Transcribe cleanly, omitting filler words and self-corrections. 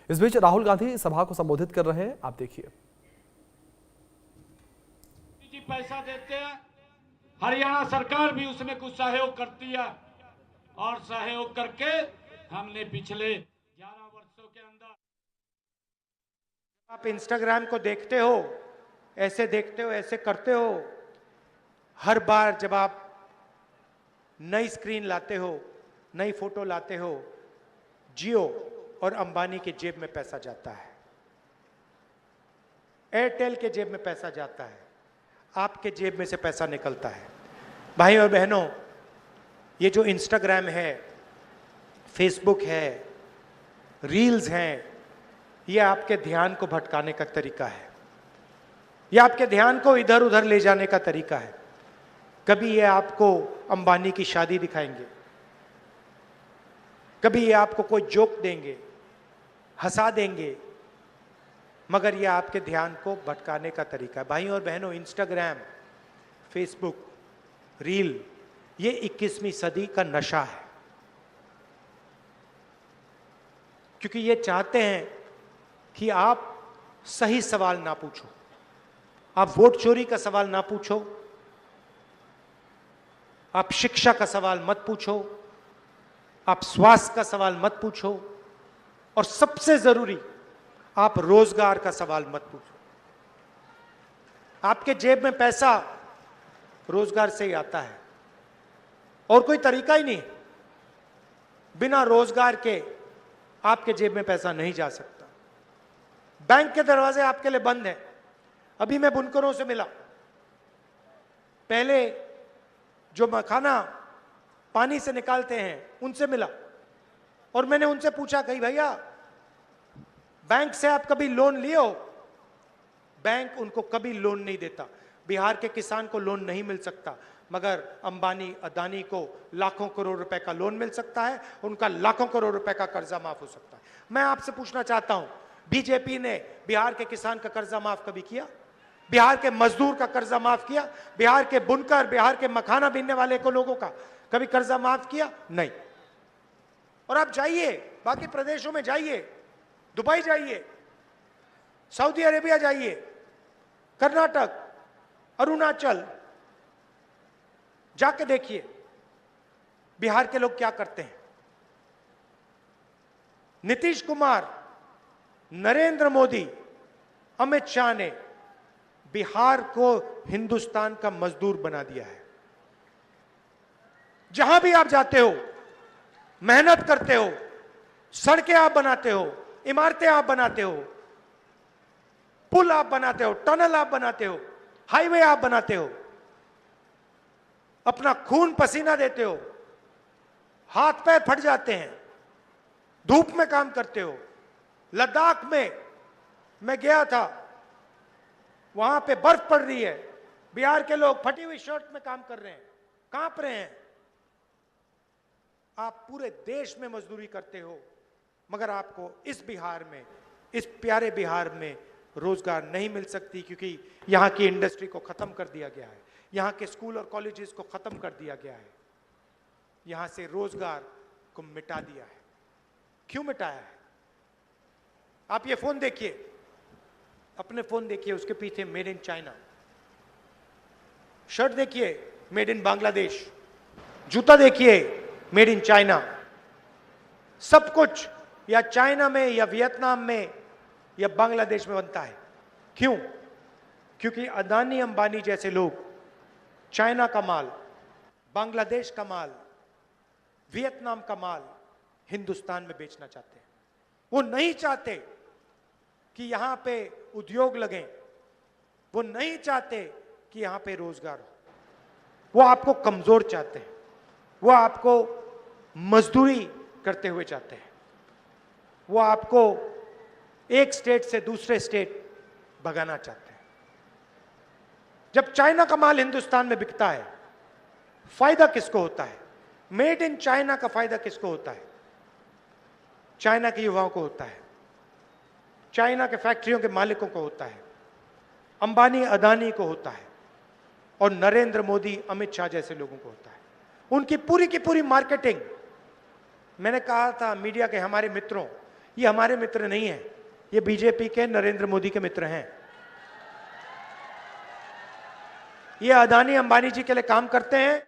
इस बीच राहुल गांधी सभा को संबोधित कर रहे हैं, आप देखिए। जी पैसा देते हैं, हरियाणा सरकार भी उसमें कुछ सहयोग करती है और सहयोग करके हमने पिछले 11 वर्षों के अंदर। आप इंस्टाग्राम को देखते हो, ऐसे देखते हो, ऐसे करते हो, हर बार जब आप नई स्क्रीन लाते हो, नई फोटो लाते हो, जियो और अंबानी के जेब में पैसा जाता है, एयरटेल के जेब में पैसा जाता है, आपके जेब में से पैसा निकलता है। भाई और बहनों, ये जो इंस्टाग्राम है, फेसबुक है, रील्स हैं, ये आपके ध्यान को भटकाने का तरीका है, ये आपके ध्यान को इधर उधर ले जाने का तरीका है। कभी ये आपको अंबानी की शादी दिखाएंगे, कभी ये आपको कोई जोक देंगे, हंसा देंगे, मगर ये आपके ध्यान को भटकाने का तरीका है। भाई और बहनों, इंस्टाग्राम, फेसबुक, रील, ये 21वीं सदी का नशा है, क्योंकि ये चाहते हैं कि आप सही सवाल ना पूछो, आप वोट चोरी का सवाल ना पूछो, आप शिक्षा का सवाल मत पूछो, आप स्वास्थ्य का सवाल मत पूछो, और सबसे जरूरी, आप रोजगार का सवाल मत पूछो। आपके जेब में पैसा रोजगार से ही आता है, और कोई तरीका ही नहीं। बिना रोजगार के आपके जेब में पैसा नहीं जा सकता। बैंक के दरवाजे आपके लिए बंद हैं। अभी मैं बुनकरों से मिला, पहले जो मखाना पानी से निकालते हैं उनसे मिला, और मैंने उनसे पूछा, कही भैया बैंक से आप कभी लोन लिए हो? बैंक उनको कभी लोन नहीं देता। बिहार के किसान को लोन नहीं मिल सकता, मगर अंबानी अदानी को लाखों करोड़ रुपए का लोन मिल सकता है, उनका लाखों करोड़ रुपए का कर्जा माफ हो सकता है। मैं आपसे पूछना चाहता हूं, बीजेपी ने बिहार के किसान का कर्जा माफ कभी किया? बिहार के मजदूर का कर्जा माफ किया? बिहार के बुनकर, बिहार के मखाना बीनने वाले को लोगों का कभी कर्जा माफ किया? नहीं। और आप जाइए, बाकी प्रदेशों में जाइए, दुबई जाइए, सऊदी अरेबिया जाइए, कर्नाटक, अरुणाचल, जाके देखिए बिहार के लोग क्या करते हैं। नीतीश कुमार, नरेंद्र मोदी, अमित शाह ने बिहार को हिंदुस्तान का मजदूर बना दिया है। जहां भी आप जाते हो, मेहनत करते हो, सड़कें आप बनाते हो, इमारतें आप बनाते हो, पुल आप बनाते हो, टनल आप बनाते हो, हाईवे आप बनाते हो, अपना खून पसीना देते हो, हाथ पैर फट जाते हैं, धूप में काम करते हो। लद्दाख में मैं गया था, वहां पे बर्फ पड़ रही है, बिहार के लोग फटी हुई शर्ट में काम कर रहे हैं, कांप रहे हैं। आप पूरे देश में मजदूरी करते हो, मगर आपको इस बिहार में, इस प्यारे बिहार में रोजगार नहीं मिल सकती, क्योंकि यहां की इंडस्ट्री को खत्म कर दिया गया है, यहां के स्कूल और कॉलेजेस को खत्म कर दिया गया है, यहां से रोजगार को मिटा दिया है। क्यों मिटाया है? आप ये फोन देखिए, अपने फोन देखिए, उसके पीछे मेड इन चाइना, शर्ट देखिए मेड इन बांग्लादेश, जूता देखिए मेड इन चाइना। सब कुछ या चाइना में या वियतनाम में या बांग्लादेश में बनता है। क्यों? क्योंकि अदानी अंबानी जैसे लोग चाइना का माल, बांग्लादेश का माल, वियतनाम का माल हिंदुस्तान में बेचना चाहते हैं। वो नहीं चाहते कि यहां पे उद्योग लगें, वो नहीं चाहते कि यहां पे रोजगार हो, वो आपको कमजोर चाहते हैं, वो आपको मजदूरी करते हुए चाहते हैं, वो आपको एक स्टेट से दूसरे स्टेट भगाना चाहते हैं। जब चाइना का माल हिंदुस्तान में बिकता है, फायदा किसको होता है? मेड इन चाइना का फायदा किसको होता है? चाइना के युवाओं को होता है, चाइना के फैक्ट्रियों के मालिकों को होता है, अंबानी अदानी को होता है, और नरेंद्र मोदी, अमित शाह जैसे लोगों को होता है। उनकी पूरी की पूरी मार्केटिंग, मैंने कहा था मीडिया के हमारे मित्रों, ये हमारे मित्र नहीं है, ये बीजेपी के नरेंद्र मोदी के मित्र हैं। ये अदानी अंबानी जी के लिए काम करते हैं